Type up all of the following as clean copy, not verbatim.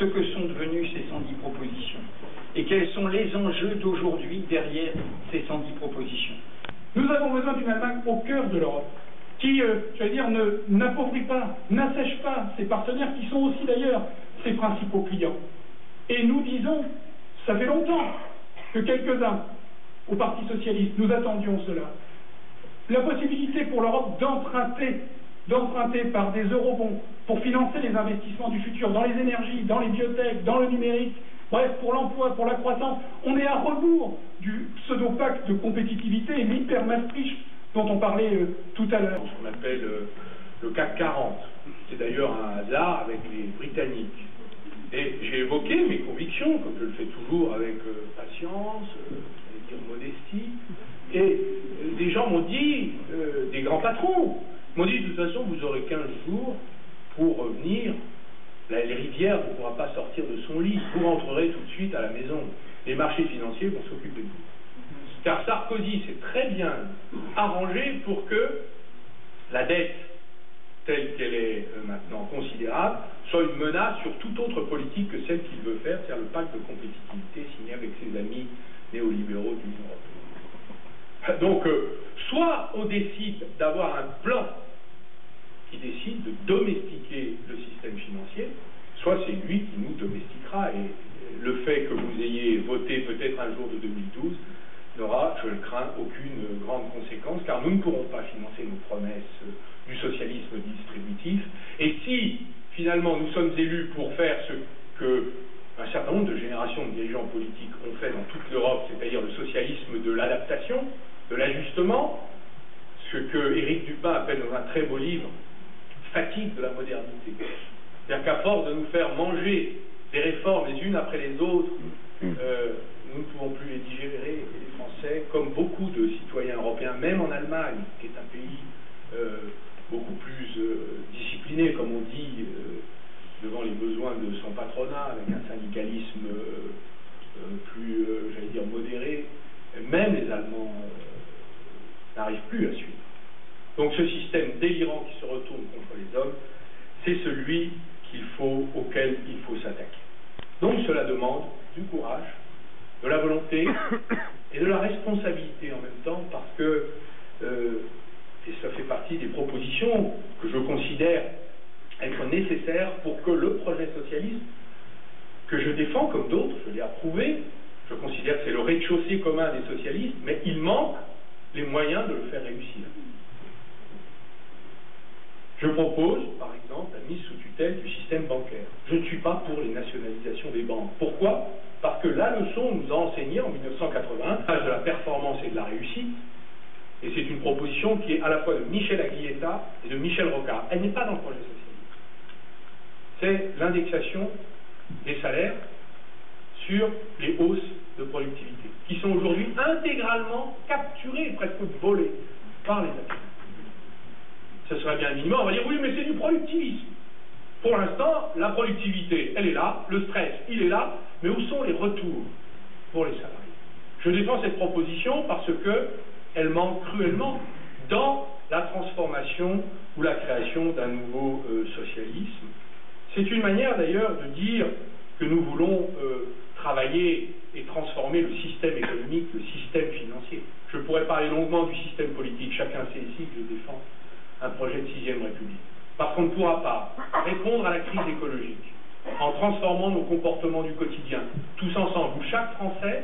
ce que sont devenues ces 110 propositions et quels sont les enjeux d'aujourd'hui derrière ces 110 propositions. Nous avons besoin d'une Allemagne au cœur de l'Europe, qui, j'allais dire, n'appauvrit pas, n'assèche pas ses partenaires, qui sont aussi d'ailleurs ses principaux clients. Et nous disons, ça fait longtemps que quelques-uns, au Parti socialiste, nous attendions cela. La possibilité pour l'Europe d'emprunter par des eurobonds pour financer les investissements du futur dans les énergies, dans les biotech, dans le numérique, bref, pour l'emploi, pour la croissance. On est à rebours du pseudo-pacte de compétitivité et l'hyper-Maastricht dont on parlait tout à l'heure. Ce qu'on appelle le CAC 40. C'est d'ailleurs un hasard avec les Britanniques. Et j'ai évoqué mes convictions, comme je le fais toujours avec patience, dire modestie. Et des gens m'ont dit, des grands patrons, m'ont dit de toute façon vous aurez 15 jours pour revenir. Les rivières ne pourra pas sortir de son lit. Vous rentrerez tout de suite à la maison. Les marchés financiers vont s'occuper de vous. Car Sarkozy s'est très bien arrangé pour que la dette, telle qu'elle est maintenant considérable, soit une menace sur toute autre politique que celle qu'il veut faire, c'est-à-dire le pacte de compétitivité signé avec ses amis néolibéraux de l'Union européenne. Donc, soit on décide d'avoir un plan qui décide de domestiquer le système financier, soit c'est lui qui nous domestiquera, et le fait que vous ayez voté peut-être un jour de 2012 n'aura, je le crains, aucune grande conséquence, car nous ne pourrons pas financer nos promesses du socialisme distributif, et si finalement nous sommes élus pour faire ce que un certain nombre de générations de dirigeants politiques ont fait dans toute l'Europe, c'est-à-dire le socialisme de l'adaptation, de l'ajustement, ce que Éric Dupin appelle dans un très beau livre fatigue de la modernité. C'est-à-dire qu'à force de nous faire manger des réformes les unes après les autres, nous ne pouvons plus les digérer, et les Français, comme beaucoup de citoyens européens, même en Allemagne, qui est un pays beaucoup plus discipliné, comme on dit, devant les besoins de son patronat, avec un syndicalisme plus, j'allais dire, modéré, même les Allemands n'arrivent plus à suivre. Donc ce système délirant qui se retourne contre les hommes, c'est celui auquel il faut s'attaquer. Donc cela demande du courage, de la volonté et de la responsabilité en même temps, parce que, et ça fait partie des propositions que je considère être nécessaires pour que le projet socialiste, que je défends comme d'autres, je l'ai approuvé, je considère que c'est le rez-de-chaussée commun des socialistes, mais il manque les moyens de le faire réussir. Je propose, par exemple, la mise sous tutelle du système bancaire. Je ne suis pas pour les nationalisations des banques. Pourquoi? Parce que la leçon nous a enseigné en 1981 de la performance et de la réussite, et c'est une proposition qui est à la fois de Michel Aglietta et de Michel Rocard. Elle n'est pas dans le projet socialiste. C'est l'indexation des salaires sur les hausses de productivité, qui sont aujourd'hui intégralement capturées, presque volées, par les actionnaires. Ce serait bien un minimum, on va dire oui, mais c'est du productivisme. Pour l'instant, la productivité, elle est là, le stress, il est là, mais où sont les retours pour les salariés? Je défends cette proposition parce qu'elle manque cruellement dans la transformation ou la création d'un nouveau socialisme. C'est une manière d'ailleurs de dire que nous voulons travailler et transformer le système économique, le système financier. Je pourrais parler longuement du système politique, chacun sait ici que je défends un projet de 6e République. Parce qu'on ne pourra pas répondre à la crise écologique en transformant nos comportements du quotidien, tous ensemble, où chaque Français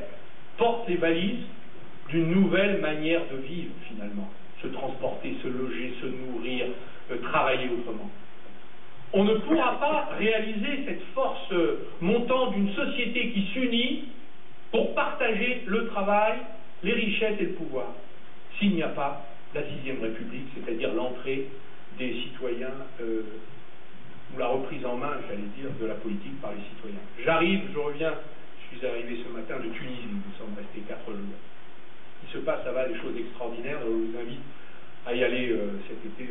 porte les valises d'une nouvelle manière de vivre, finalement. Se transporter, se loger, se nourrir, travailler autrement. On ne pourra pas réaliser cette force montante d'une société qui s'unit pour partager le travail, les richesses et le pouvoir, s'il n'y a pas la 6e République, c'est-à-dire l'entrée des citoyens ou la reprise en main, j'allais dire, de la politique par les citoyens. Je reviens, je suis arrivé ce matin de Tunisie, nous sommes restés 4 jours. Il se passe là-bas des choses extraordinaires, je vous invite à y aller cet été,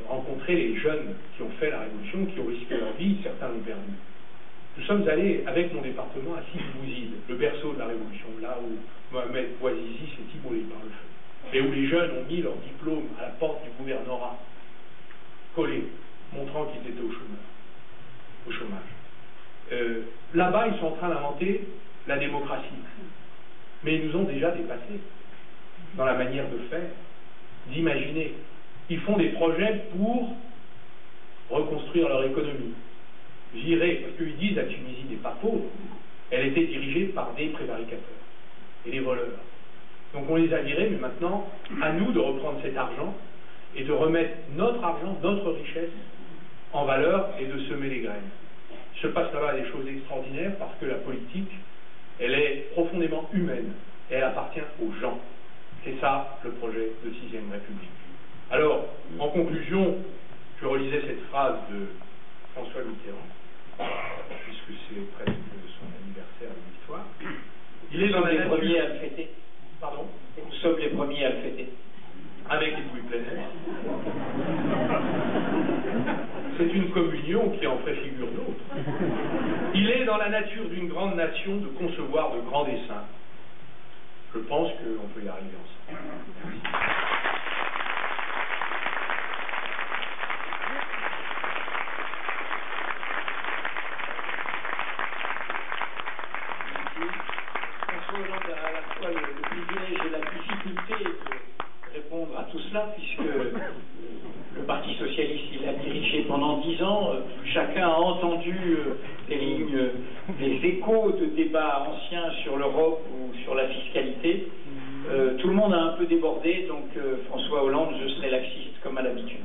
rencontrer les jeunes qui ont fait la révolution, qui ont risqué leur vie, certains l'ont perdu. Nous sommes allés avec mon département à Sidi Bouzid, le berceau de la révolution, là où Mohamed Bouazizi s'est immolé par le feu, et où les jeunes ont mis leur diplôme à la porte du gouvernorat, collé, montrant qu'ils étaient au chômage. Là-bas, ils sont en train d'inventer la démocratie. Mais ils nous ont déjà dépassés dans la manière de faire, d'imaginer. Ils font des projets pour reconstruire leur économie. J'irai, parce qu'ils disent la Tunisie n'est pas pauvre, elle était dirigée par des prévaricateurs et des voleurs. Donc on les a virés, mais maintenant, à nous de reprendre cet argent et de remettre notre argent, notre richesse en valeur et de semer les graines. Il se passe là-bas des choses extraordinaires parce que la politique, elle est profondément humaine et elle appartient aux gens. C'est ça le projet de 6ème République. Alors, en conclusion, je relisais cette phrase de François Mitterrand, puisque c'est presque son anniversaire de l'histoire. Il est dans la nature. Premiers à le fêter. Pardon? Nous sommes les premiers à le fêter. Avec Louis Plenel. C'est une communion qui en préfigure d'autres. Il est dans la nature d'une grande nation de concevoir de grands desseins. Je pense qu'on peut y arriver ensemble. Merci. François Hollande a à la fois le privilège et la difficulté de répondre à tout cela, puisque le Parti socialiste, il a dirigé pendant 10 ans. Chacun a entendu des lignes, des échos de débats anciens sur l'Europe ou sur la fiscalité. Tout le monde a un peu débordé, donc François Hollande, je serai laxiste comme à l'habitude.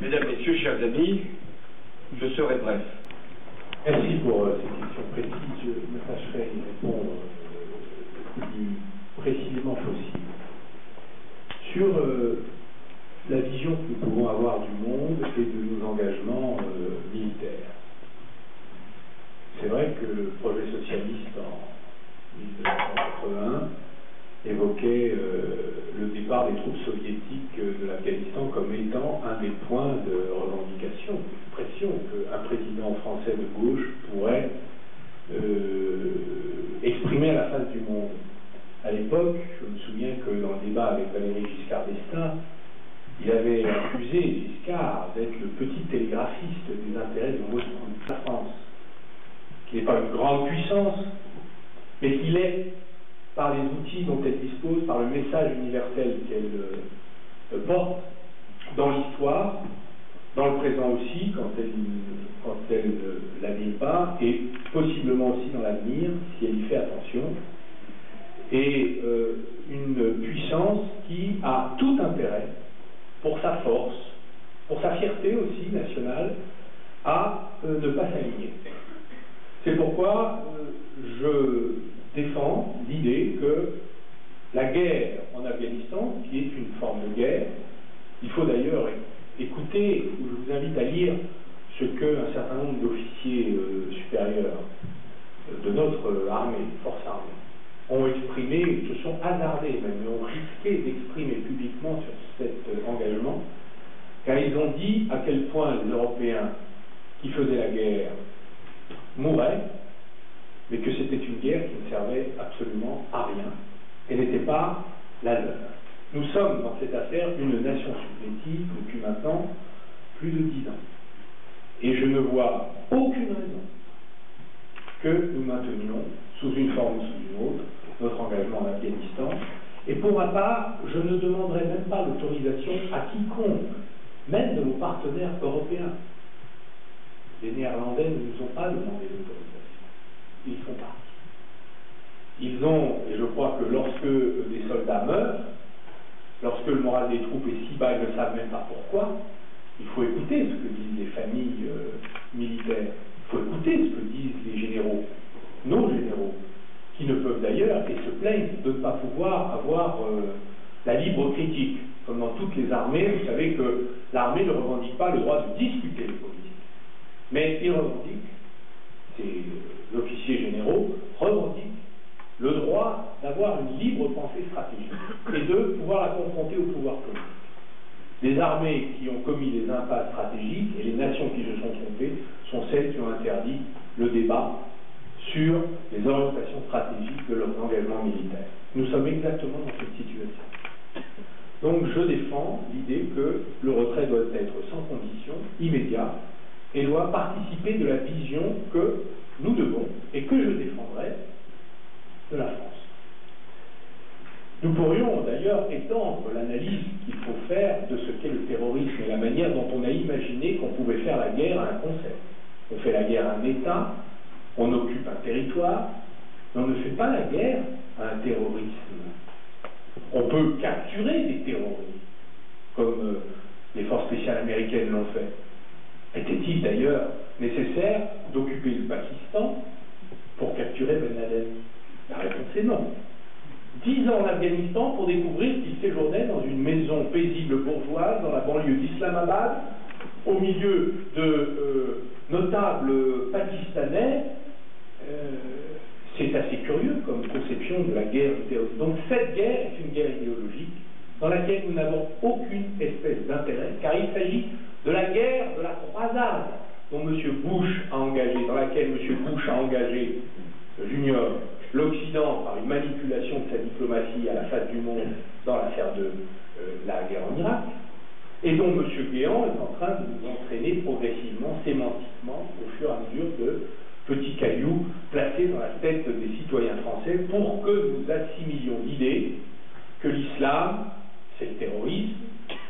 Mesdames, Messieurs, chers amis, je serai bref. Merci pour ces questions précises. Je me tâcherai d'y répondre le plus précisément possible. Sur la vision que nous pouvons avoir du monde et de nos engagements militaires. C'est vrai que le projet socialiste en 1981 évoquait le départ des troupes soviétiques de l'Afghanistan comme étant un des points de revendication, d'expression qu'un président français de gauche pourrait exprimer à la face du monde. À l'époque, je me souviens que dans le débat avec Valéry Giscard d'Estaing, il avait accusé Giscard d'être le petit télégraphiste des intérêts de Moscou, de la France, qui n'est pas une grande puissance, mais qu'il est, par les outils dont elle dispose, par le message universel qu'elle porte, dans l'histoire, dans le présent aussi, quand elle l'abîme pas, et possiblement aussi dans l'avenir, si elle y fait attention, et une puissance qui a tout intérêt, pour sa force, pour sa fierté aussi nationale, à ne pas s'aligner. C'est pourquoi je défends l'idée que la guerre en Afghanistan, qui est une forme de guerre, il faut d'ailleurs écouter, ou je vous invite à lire ce qu'un certain nombre d'officiers supérieurs de notre armée, force armée, ont exprimé, se sont hasardés même, ont risqué d'exprimer publiquement sur cet engagement, car ils ont dit à quel point les Européens qui faisaient la guerre mouraient, mais que c'était une guerre qui ne servait absolument à rien et n'était pas la leur. Nous sommes dans cette affaire une nation supplétive depuis maintenant plus de 10 ans. Et je ne vois aucune raison que nous maintenions, sous une forme ou sous une autre, notre engagement en Afghanistan. Et pour ma part, je ne demanderai même pas l'autorisation à quiconque, même de nos partenaires européens. Les Néerlandais ne nous ont pas demandé l'autorisation. Ils font partie. Ils ont, et je crois que lorsque des soldats meurent, lorsque le moral des troupes est si bas, ils ne savent même pas pourquoi, il faut écouter ce que disent les familles militaires. Il faut écouter ce que disent les généraux, nos généraux, qui ne peuvent d'ailleurs, et se plaignent de ne pas pouvoir avoir la libre critique. Comme dans toutes les armées, vous savez que l'armée ne revendique pas le droit de discuter les politiques. Mais ils revendiquent, ces officiers généraux revendiquent le droit d'avoir une libre pensée stratégique et de pouvoir la confronter au pouvoir politique. Les armées qui ont commis des impasses stratégiques et les nations qui se sont trompées sont celles qui ont interdit le débat sur les orientations stratégiques de leurs engagements militaires. Nous sommes exactement dans cette situation. Donc je défends l'idée que le retrait doit être sans condition, immédiat, et doit participer de la vision que nous devons, et que je défendrai, de la France. Nous pourrions d'ailleurs étendre l'analyse qu'il faut faire de ce qu'est le terrorisme et la manière dont on a imaginé qu'on pouvait faire la guerre à un concept. On fait la guerre à un État, on occupe un territoire, mais on ne fait pas la guerre à un terrorisme. On peut capturer des terroristes, comme les forces spéciales américaines l'ont fait. Était-il d'ailleurs nécessaire d'occuper le Pakistan pour capturer Ben Laden? La réponse est non. 10 ans en Afghanistan pour découvrir qu'il séjournait dans une maison paisible bourgeoise dans la banlieue d'Islamabad, au milieu de notables pakistanais. C'est assez curieux comme conception de la guerre du terrorisme. Donc cette guerre est une guerre idéologique dans laquelle nous n'avons aucune espèce d'intérêt, car il s'agit de la guerre de la croisade dont M. Bush a engagé, dans laquelle M. Bush a engagé Junior l'Occident par une manipulation de sa diplomatie à la face du monde dans l'affaire de la guerre en Irak, et dont M. Guéant est en train de nous entraîner progressivement, sémantiquement, au fur et à mesure de petits cailloux placés dans la tête des citoyens français pour que nous assimilions l'idée que l'islam, c'est le terrorisme,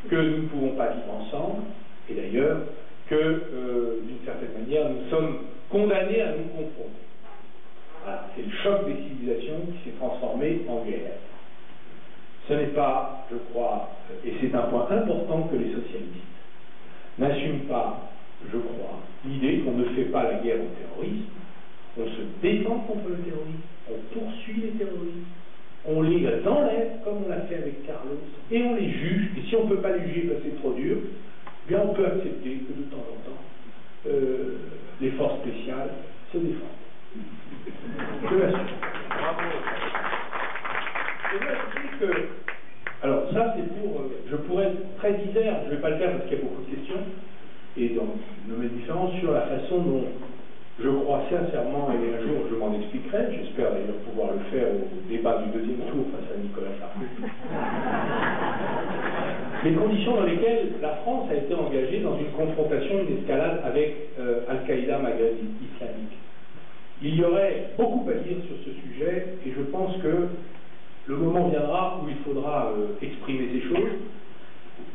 que nous ne pouvons pas vivre ensemble, et d'ailleurs que, d'une certaine manière, nous sommes condamnés à nous confondre. Voilà, c'est le choc des civilisations qui s'est transformé en guerre. Ce n'est pas, je crois, et c'est un point important que les socialistes n'assument pas, je crois, l'idée qu'on ne fait pas la guerre au terrorisme, on se défend contre le terrorisme, on poursuit les terroristes, on les enlève comme on l'a fait avec Carlos, et on les juge, et si on ne peut pas les juger parce que c'est trop dur, eh bien on peut accepter que de temps en temps, les forces spéciales se défendent. Je l'assure. Bravo. Je veux ajouter que, alors ça c'est pour, je pourrais être très divers, je ne vais pas le faire parce qu'il y a beaucoup de questions, et dans de domaines différents, sur la façon dont je crois sincèrement, et un jour je m'en expliquerai, j'espère d'ailleurs pouvoir le faire au débat du deuxième tour face à Nicolas Sarkozy, les conditions dans lesquelles la France a été engagée dans une confrontation, une escalade avec Al-Qaïda Maghreb islamique. Il y aurait beaucoup à dire sur ce sujet, et je pense que le moment viendra où il faudra exprimer ces choses.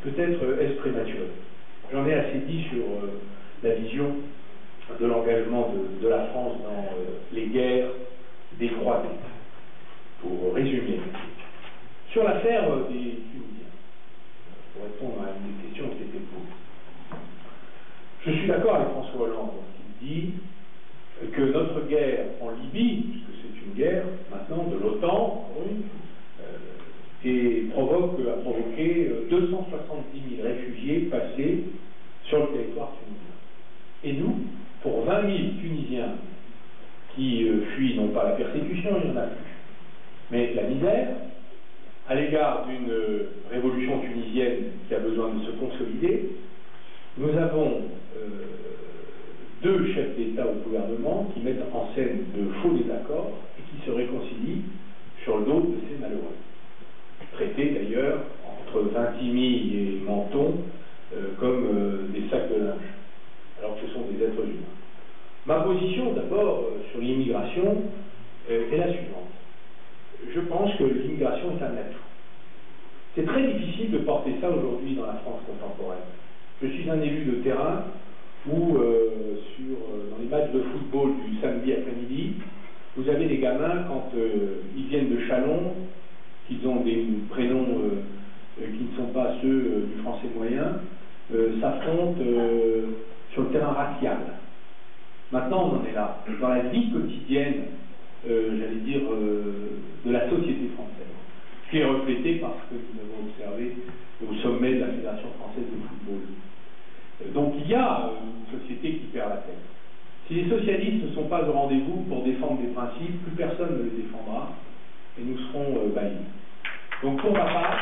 Peut-être est-ce prématuré. J'en ai assez dit sur la vision de l'engagement de la France dans les guerres des croisés, pour résumer. Sur l'affaire des Tunisiens, pour répondre à une des questions qui était posée. Je suis d'accord avec François Hollande qui dit que notre guerre en Libye, puisque c'est une guerre maintenant de l'OTAN, et a provoqué 270 000 réfugiés passés sur le territoire tunisien. Et nous, pour 20 000 Tunisiens qui fuient non pas la persécution, il n'y en a plus, mais la misère, à l'égard d'une révolution tunisienne qui a besoin de se consolider, nous avons deux chefs d'État au gouvernement qui mettent en scène de faux désaccords et qui se réconcilient sur le dos de ces malheureux. Traités d'ailleurs entre Vintimille et Menton comme des sacs de linge, alors que ce sont des êtres humains. Ma position d'abord sur l'immigration est la suivante. Je pense que l'immigration est un atout. C'est très difficile de porter ça aujourd'hui dans la France contemporaine. Je suis un élu de terrain où, dans les matchs de football du samedi après-midi, vous avez des gamins, quand ils viennent de Châlons, qu'ils ont des prénoms qui ne sont pas ceux du français moyen, s'affrontent sur le terrain racial. Maintenant, on en est là. Dans la vie quotidienne, j'allais dire, de la société française, qui est reflétée par ce que nous avons observé au sommet de la Fédération française de football. Donc il y a une société qui perd la tête. Si les socialistes ne sont pas au rendez-vous pour défendre des principes, plus personne ne les défendra et nous serons baillis. Donc pour ma part,